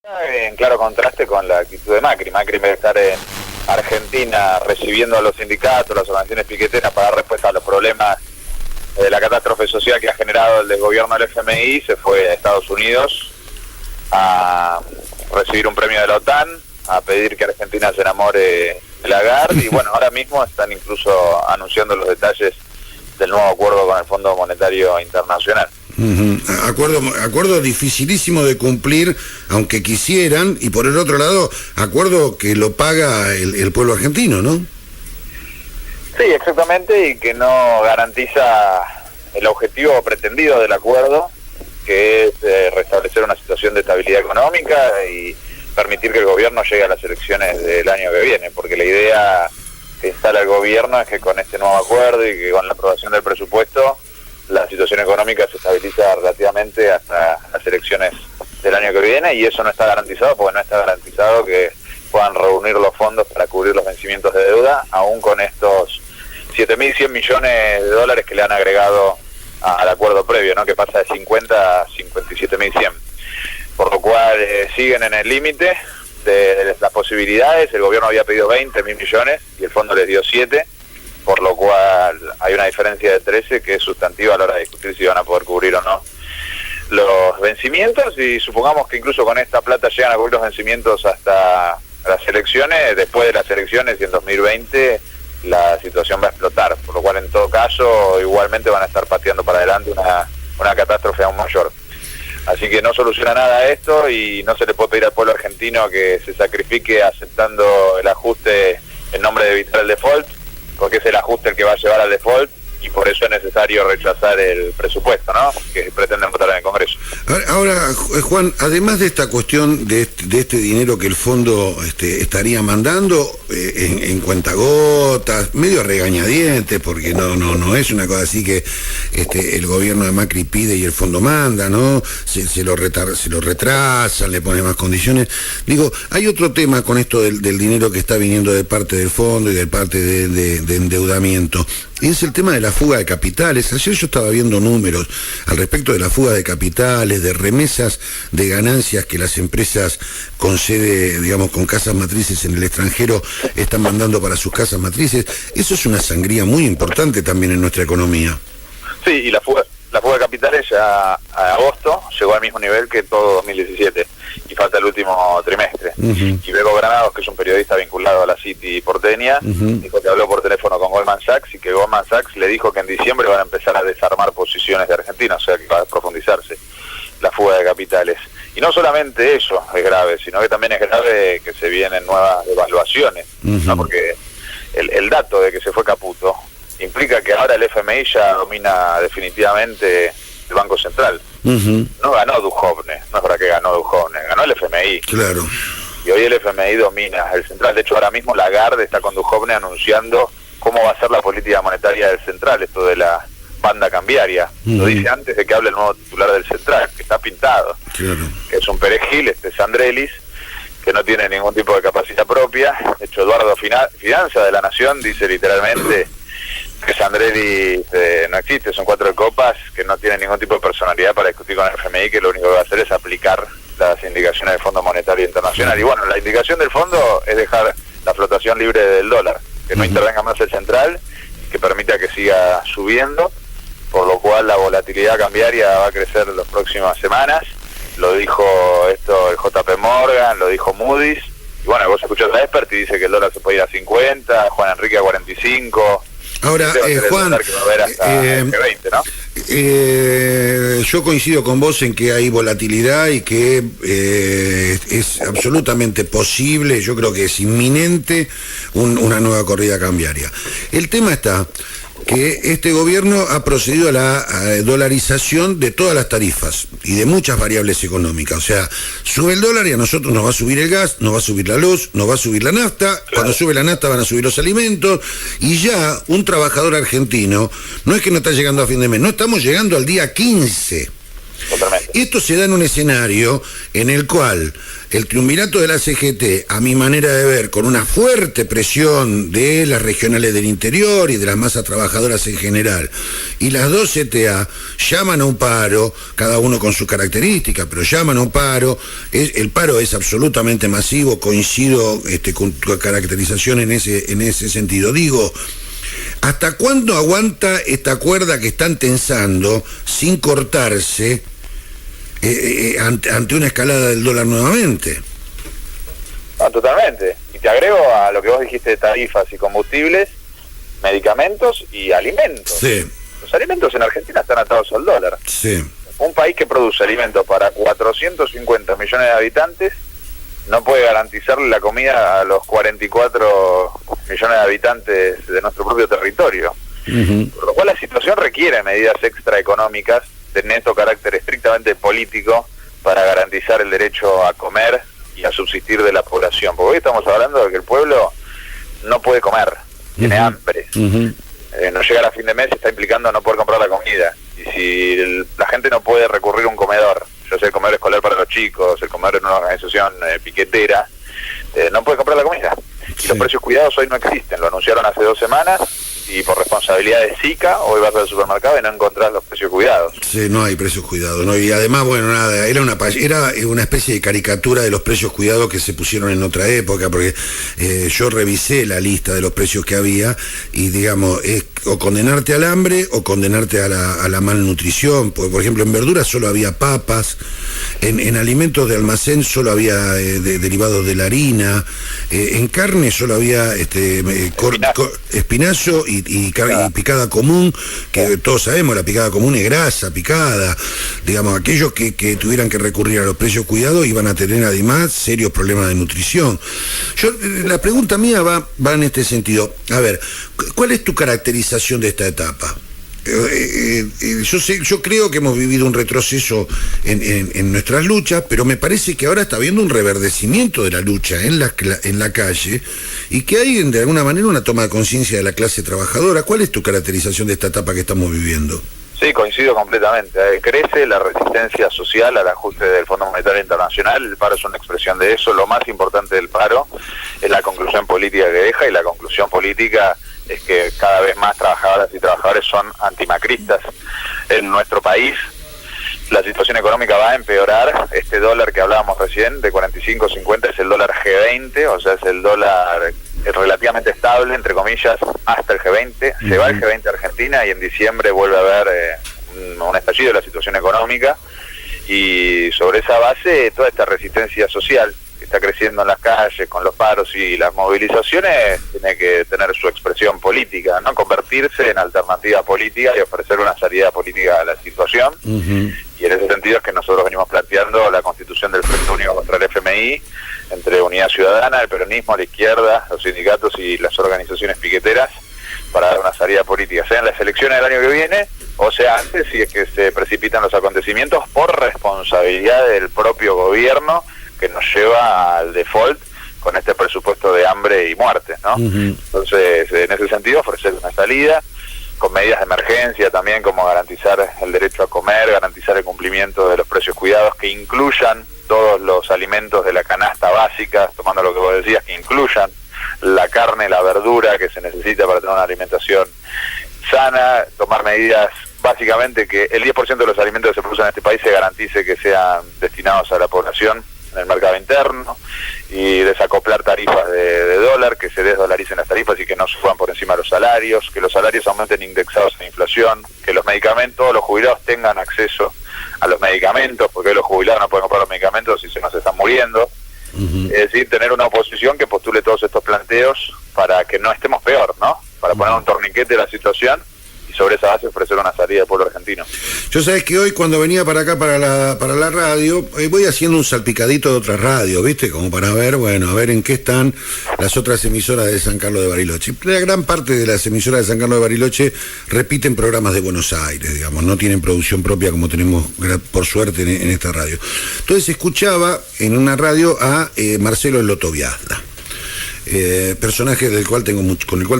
En claro contraste con la actitud de Macri. Macri, en vez de estar en Argentina recibiendo a los sindicatos, las organizaciones piqueteras para dar respuesta a los problemas de la catástrofe social que ha generado el desgobierno del FMI, se fue a Estados Unidos a recibir un premio de la OTAN, a pedir que Argentina se enamore de Lagarde, y bueno, ahora mismo están incluso anunciando los detalles del nuevo acuerdo con el Fondo Monetario Internacional. Acuerdo dificilísimo de cumplir, aunque quisieran, y por el otro lado, acuerdo que lo paga el pueblo argentino, ¿no? Sí, exactamente, y que no garantiza el objetivo pretendido del acuerdo, que es restablecer una situación de estabilidad económica y permitir que el gobierno llegue a las elecciones del año que viene, porque la idea que instala el gobierno es que con este nuevo acuerdo y que con la aprobación del presupuesto la situación económica se estabiliza relativamente hasta las elecciones del año que viene, y eso no está garantizado porque no está garantizado que puedan reunir los fondos para cubrir los vencimientos de deuda, aún con estos 7.100 millones de dólares que le han agregado al acuerdo previo, ¿no? Que pasa de 50 a 57.100. Por lo cual siguen en el límite de las posibilidades. El gobierno había pedido 20.000 millones y el fondo les dio 7, por lo cual hay una diferencia de 13 que es sustantiva a la hora de discutir si van a poder cubrir o no los vencimientos, y supongamos que incluso con esta plata llegan a cubrir los vencimientos hasta las elecciones. Después de las elecciones y en 2020 la situación va a explotar, por lo cual en todo caso igualmente van a estar pateando para adelante una catástrofe aún mayor. Así que no soluciona nada esto y no se le puede pedir al pueblo argentino que se sacrifique aceptando el ajuste en nombre de evitar el default, porque es el ajuste el que va a llevar al default, y por eso es necesario rechazar el presupuesto, ¿no?, que pretenden votar en el Congreso. Ahora, Juan, además de esta cuestión de este dinero que el fondo estaría mandando en cuentagotas, medio regañadientes, porque no es una cosa así que el gobierno de Macri pide y el fondo manda, ¿no? Se lo retrasan, le ponen más condiciones. Digo, hay otro tema con esto del dinero que está viniendo de parte del fondo y de parte de endeudamiento. Y es el tema de la fuga de capitales. Ayer yo estaba viendo números al respecto de la fuga de capitales, de remesas de ganancias que las empresas con sede, digamos, con casas matrices en el extranjero están mandando para sus casas matrices. Eso es una sangría muy importante también en nuestra economía. Sí, y la fuga de capitales ya a agosto llegó al mismo nivel que todo 2017, y falta el último trimestre. Y Bego Granados, que es un periodista vinculado a la City porteña, dijo que habló por teléfono con Goldman Sachs, y que Goldman Sachs le dijo que en diciembre van a empezar a desarmar posiciones de Argentina, o sea que va a profundizarse la fuga de capitales. Y no solamente eso es grave, sino que también es grave que se vienen nuevas devaluaciones, ¿no? Porque el dato de que se fue Caputo implica que ahora el FMI ya domina definitivamente el Banco Central. No ganó Duhovne, no es para que ganó Duhovne, ganó el FMI. Claro. Y hoy el FMI domina el Central. De hecho, ahora mismo Lagarde está con Duhovne anunciando cómo va a ser la política monetaria del Central, esto de la banda cambiaria. Lo dice antes de que hable el nuevo titular del Central, que está pintado. Claro. Que es un perejil, Sandrelis, que no tiene ningún tipo de capacidad propia. De hecho, Eduardo Fidanza de La Nación dice literalmente que Sandrelli no existe, son 4 de copas, que no tiene ningún tipo de personalidad para discutir con el FMI, que lo único que va a hacer es aplicar las indicaciones del Fondo Monetario Internacional. Y bueno, la indicación del fondo es dejar la flotación libre del dólar, que no intervenga más el central, que permita que siga subiendo, por lo cual la volatilidad cambiaria va a crecer en las próximas semanas. Lo dijo el JP Morgan, lo dijo Moody's, y bueno, vos escuchás a Expert y dice que el dólar se puede ir a 50, Juan Enrique a 45... Ahora, Juan, yo coincido con vos en que hay volatilidad y que es absolutamente posible, yo creo que es inminente una nueva corrida cambiaria. El tema está que este gobierno ha procedido a la dolarización de todas las tarifas y de muchas variables económicas. O sea, sube el dólar y a nosotros nos va a subir el gas, nos va a subir la luz, nos va a subir la nafta. Claro. Cuando sube la nafta van a subir los alimentos. Y ya un trabajador argentino no es que no está llegando a fin de mes, no estamos llegando al día 15. Totalmente. esto se da en un escenario en el cual el triunvirato de la CGT, a mi manera de ver, con una fuerte presión de las regionales del interior y de las masas trabajadoras en general, y las dos CTA llaman a un paro, cada uno con su característica, pero llaman a un paro, el paro es absolutamente masivo, coincido con tu caracterización en ese sentido. Digo, ¿hasta cuándo aguanta esta cuerda que están tensando sin cortarse ante una escalada del dólar nuevamente? No, totalmente. Y te agrego a lo que vos dijiste de tarifas y combustibles, medicamentos y alimentos. Sí. Los alimentos en Argentina están atados al dólar. Sí. Un país que produce alimentos para 450 millones de habitantes no puede garantizarle la comida a los 44 millones de habitantes de nuestro propio territorio. Por lo cual la situación requiere medidas extraeconómicas de neto carácter estrictamente político para garantizar el derecho a comer y a subsistir de la población. Porque hoy estamos hablando de que el pueblo no puede comer, tiene hambre. No llegar a fin de mes está implicando no poder comprar la comida. Y si la gente no puede recurrir a un comedor, ya sea el comedor escolar para los chicos, el comedor en una organización piquetera, no puede comprar la comida. Y los precios cuidados hoy no existen, lo anunciaron hace 2 semanas, y por responsabilidad de SICA, hoy vas al supermercado y no encontrás los precios cuidados. Sí, no hay precios cuidados, ¿no? Y además, bueno, nada, era una especie de caricatura de los precios cuidados que se pusieron en otra época, porque yo revisé la lista de los precios que había, y digamos, es o condenarte al hambre o condenarte a la malnutrición. Por ejemplo, en verduras solo había papas, en alimentos de almacén solo había derivados de la harina, en carne solo había espinazo y picada común, que todos sabemos, la picada común es grasa picada. Digamos, aquellos que tuvieran que recurrir a los precios cuidados iban a tener además serios problemas de nutrición. La pregunta mía va en este sentido. A ver, ¿cuál es tu caracterización de esta etapa? Yo creo que hemos vivido un retroceso en nuestras luchas, pero me parece que ahora está habiendo un reverdecimiento de la lucha en la calle, y que hay de alguna manera una toma de conciencia de la clase trabajadora. ¿Cuál es tu caracterización de esta etapa que estamos viviendo? Sí, coincido completamente. Crece la resistencia social al ajuste del Fondo Monetario Internacional. El paro es una expresión de eso. Lo más importante del paro es la conclusión política que deja, y la conclusión política es que cada vez más trabajadoras y trabajadores son antimacristas en nuestro país. La situación económica va a empeorar. Este dólar que hablábamos recién, de 45.50, es el dólar G20, o sea, es el dólar relativamente estable, entre comillas, hasta el G20. Se va el G20 a Argentina, y en diciembre vuelve a haber un estallido de la situación económica, y sobre esa base toda esta resistencia social que está creciendo en las calles con los paros y las movilizaciones tiene que tener su expresión política, ¿no? Convertirse en alternativa política y ofrecer una salida política a la situación. Y en ese sentido es que nosotros venimos planteando la constitución del Frente Único contra el FMI, entre Unidad Ciudadana, el peronismo, la izquierda, los sindicatos y las organizaciones piqueteras, para dar una salida política, sea en las elecciones del año que viene, o sea antes, si es que se precipitan los acontecimientos por responsabilidad del propio gobierno, que nos lleva al default con este presupuesto de hambre y muerte, ¿no? Entonces, en ese sentido, ofrecer una salida con medidas de emergencia también, como garantizar el derecho a comer, garantizar el cumplimiento de los precios cuidados, que incluyan todos los alimentos de la canasta básica, tomando lo que vos decías, que incluyan la carne, la verdura que se necesita para tener una alimentación sana, tomar medidas, básicamente que el 10% de los alimentos que se producen en este país se garantice que sean destinados a la población en el mercado interno, y desacoplar tarifas de dólar, que se desdolaricen las tarifas y que no suban por encima de los salarios, que los salarios aumenten indexados a la inflación, que los medicamentos, los jubilados tengan acceso a los medicamentos, porque los jubilados no pueden comprar los medicamentos y se nos están muriendo. Es decir, tener una oposición que postule todos estos planteos para que no estemos peor, ¿no? Para poner un torniquete a la situación, y sobre esa base ofrecer una salida al pueblo argentino. Yo sabés que hoy, cuando venía para acá, para la radio, voy haciendo un salpicadito de otras radios, ¿viste? Como para ver, bueno, a ver en qué están las otras emisoras de San Carlos de Bariloche. La gran parte de las emisoras de San Carlos de Bariloche repiten programas de Buenos Aires, digamos, no tienen producción propia como tenemos, por suerte, en esta radio. Entonces escuchaba en una radio a Marcelo Lotoviazda. personaje con el cual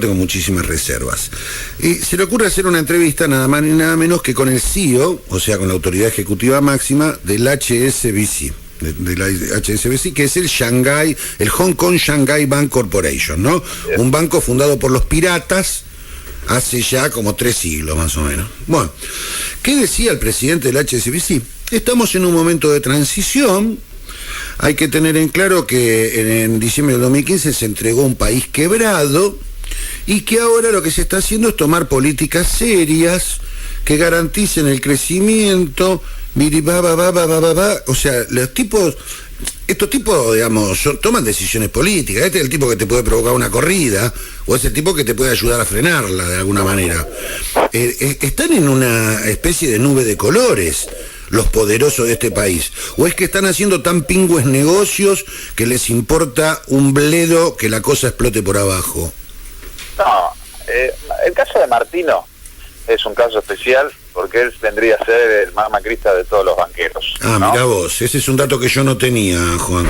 tengo muchísimas reservas. Y se le ocurre hacer una entrevista nada más ni nada menos que con el CEO, o sea, con la autoridad ejecutiva máxima del HSBC. De la HSBC, que es el Hong Kong Shanghai Bank Corporation, ¿no? Un banco fundado por los piratas hace ya como 3 siglos más o menos. Bueno, ¿qué decía el presidente del HSBC? Estamos en un momento de transición. Hay que tener en claro que en diciembre del 2015 se entregó un país quebrado y que ahora lo que se está haciendo es tomar políticas serias que garanticen el crecimiento. O sea, estos tipos, digamos, toman decisiones políticas. Este es el tipo que te puede provocar una corrida, o es el tipo que te puede ayudar a frenarla de alguna manera. Están en una especie de nube de colores los poderosos de este país, o es que están haciendo tan pingües negocios que les importa un bledo que la cosa explote por abajo. No, el caso de Martino es un caso especial porque él vendría a ser el más macrista de todos los banqueros. Ah, ¿no? Mirá vos, ese es un dato que yo no tenía, Juan.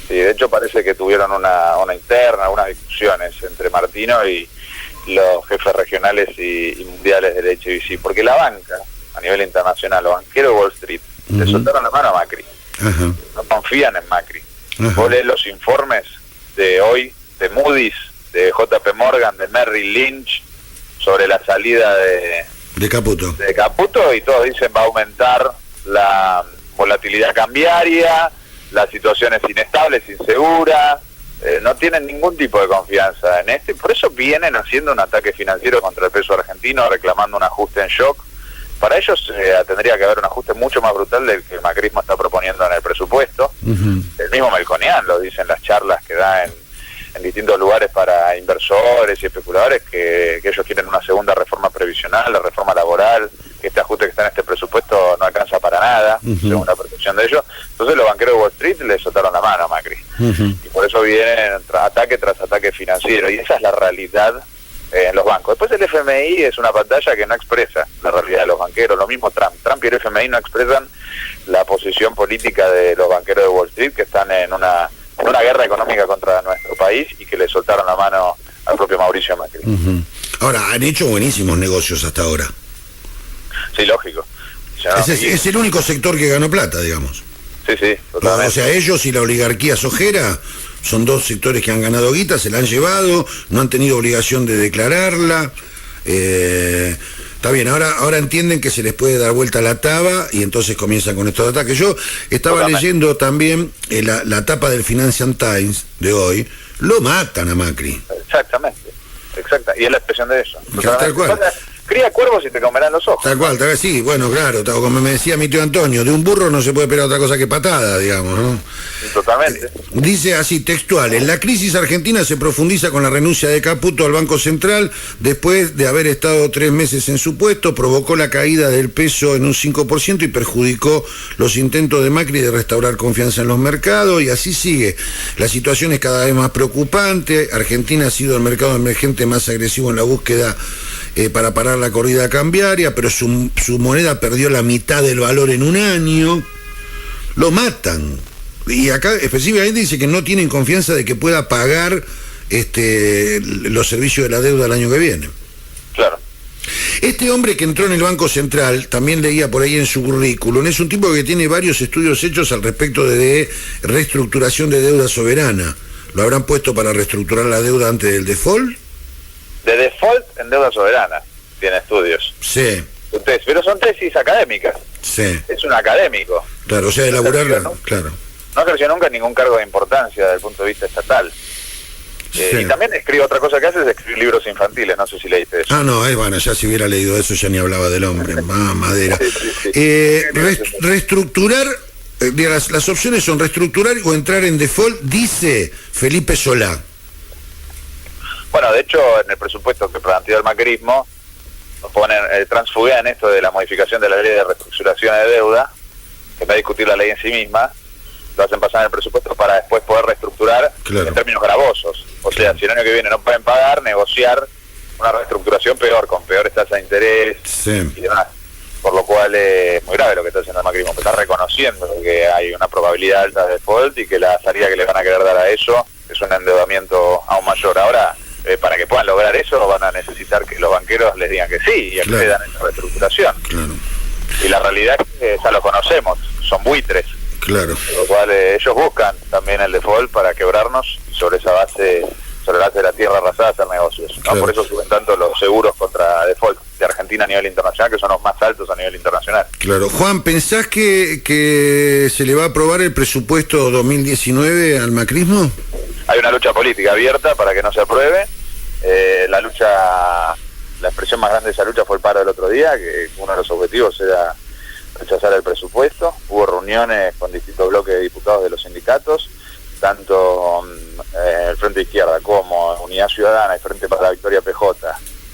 Sí, de hecho parece que tuvieron una interna, unas discusiones entre Martino y los jefes regionales y mundiales del HSBC, porque la banca, a nivel internacional, los banqueros de Wall Street, le soltaron la mano a Macri. Ajá. No confían en Macri. Ajá. Vos lees los informes de hoy, de Moody's, de JP Morgan, de Merrill Lynch, sobre la salida de Caputo, y todos dicen va a aumentar la volatilidad cambiaria, la situación es inestable, es insegura, no tienen ningún tipo de confianza en esto, y por eso vienen haciendo un ataque financiero contra el peso argentino, reclamando un ajuste en shock. Para ellos tendría que haber un ajuste mucho más brutal del que el macrismo está proponiendo en el presupuesto. El mismo Melconian lo dice en las charlas que da en distintos lugares para inversores y especuladores, que ellos quieren una segunda reforma previsional, la reforma laboral, que este ajuste que está en este presupuesto no alcanza para nada, según la percepción de ellos. Entonces los banqueros de Wall Street le soltaron la mano a Macri. Y por eso vienen ataque tras ataque financiero, y esa es la realidad en los bancos. Después el FMI es una pantalla que no expresa la realidad de los banqueros, lo mismo Trump y el FMI no expresan la posición política de los banqueros de Wall Street, que están en una guerra económica contra nuestro país y que le soltaron la mano al propio Mauricio Macri. Ahora, han hecho buenísimos negocios hasta ahora. Sí, lógico. Es el único sector que ganó plata, digamos. Sí, totalmente. O sea, ellos y la oligarquía sojera son dos sectores que han ganado guita, se la han llevado, no han tenido obligación de declararla. Está bien, ahora entienden que se les puede dar vuelta la taba y entonces comienzan con estos ataques. Yo estaba leyendo también la tapa del Financial Times de hoy, lo matan a Macri. Exactamente, y es la expresión de eso. Tal cual. Cría cuervos y te comerán los ojos. Tal cual, sí, bueno, claro, como me decía mi tío Antonio, de un burro no se puede esperar otra cosa que patada, digamos, ¿no? Totalmente. Dice así, textual, en la crisis argentina se profundiza con la renuncia de Caputo al Banco Central, después de haber estado 3 meses en su puesto, provocó la caída del peso en un 5% y perjudicó los intentos de Macri de restaurar confianza en los mercados, y así sigue. La situación es cada vez más preocupante, Argentina ha sido el mercado emergente más agresivo en la búsqueda para parar la corrida cambiaria, pero su moneda perdió la mitad del valor en un año. Lo matan. Y acá específicamente dice que no tienen confianza de que pueda pagar los servicios de la deuda el año que viene. Claro. Este hombre que entró en el Banco Central, también leía por ahí en su currículum, es un tipo que tiene varios estudios hechos al respecto de reestructuración de deuda soberana. ¿Lo habrán puesto para reestructurar la deuda antes del default? De default en deuda soberana, tiene estudios. Sí. Pero son tesis académicas. Sí. Es un académico. Claro, o sea, elaborarla, claro. No ejerció nunca ningún cargo de importancia desde el punto de vista estatal. Sí. Y también escribe otra cosa que hace, es escribir libros infantiles, no sé si leíste eso. Ah, no, bueno, ya si hubiera leído eso ya ni hablaba del hombre, madera. Reestructurar, las opciones son reestructurar o entrar en default, dice Felipe Solá. Bueno, de hecho, en el presupuesto que planteó el macrismo, nos ponen, transfugan esto de la modificación de la ley de reestructuración de deuda, que va a discutir la ley en sí misma, lo hacen pasar en el presupuesto para después poder reestructurar en términos gravosos. O sea, si el año que viene no pueden pagar, negociar una reestructuración peor, con peores tasas de interés y demás. Por lo cual es muy grave lo que está haciendo el macrismo, que está reconociendo que hay una probabilidad alta de default y que la salida que le van a querer dar a eso es es un endeudamiento aún mayor. Ahora, para que puedan lograr eso, van a necesitar que los banqueros les digan que sí y accedan a esa reestructuración. Claro. Y la realidad es que ya lo conocemos, son buitres. Claro. Con lo cual ellos buscan también el default para quebrarnos y sobre esa base, sobre la base de la tierra arrasada, hacer negocios. Claro. ¿No? Por eso suben tanto los seguros contra default de Argentina a nivel internacional, que son los más altos a nivel internacional. Claro. Juan, ¿pensás que se le va a aprobar el presupuesto 2019 al macrismo? Hay una lucha política abierta para que no se apruebe. La expresión más grande de esa lucha fue el paro del otro día, que uno de los objetivos era rechazar el presupuesto. Hubo reuniones con distintos bloques de diputados de los sindicatos, tanto el Frente Izquierda como Unidad Ciudadana y Frente para la Victoria PJ,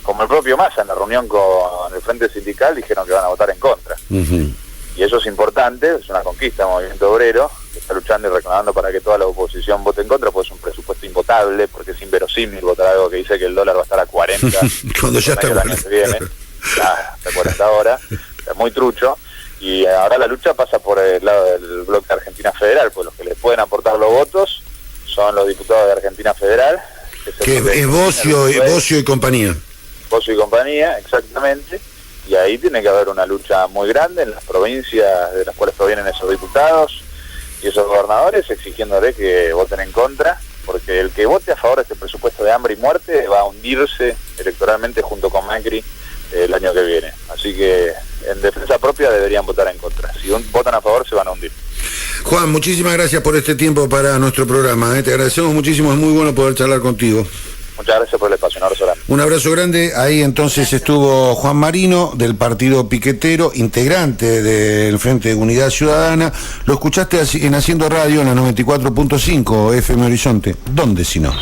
como el propio Massa en la reunión con el Frente Sindical dijeron que van a votar en contra. Y eso es importante, es una conquista del movimiento obrero, que está luchando y reclamando para que toda la oposición vote en contra, porque es un presupuesto invotable, porque es inverosímil votar algo que dice que el dólar va a estar a 40 cuando ya está el año que viene, hasta 40 horas, es muy trucho. Y ahora la lucha pasa por el lado del bloque de Argentina Federal, pues los que le pueden aportar los votos son los diputados de Argentina Federal, que es Bocio y compañía. Bocio y compañía, exactamente. Y ahí tiene que haber una lucha muy grande en las provincias de las cuales provienen esos diputados y esos gobernadores, exigiéndole que voten en contra, porque el que vote a favor de este presupuesto de hambre y muerte va a hundirse electoralmente junto con Macri el año que viene. Así que en defensa propia deberían votar en contra. Si votan a favor se van a hundir. Juan, muchísimas gracias por este tiempo para nuestro programa. Te agradecemos muchísimo, es muy bueno poder charlar contigo. Muchas gracias por el espacio, un abrazo grande. Un abrazo grande. Ahí entonces estuvo Juan Marino, del Partido Piquetero, integrante del Frente de Unidad Ciudadana. Lo escuchaste en Haciendo Radio en la 94.5 FM Horizonte. ¿Dónde si no?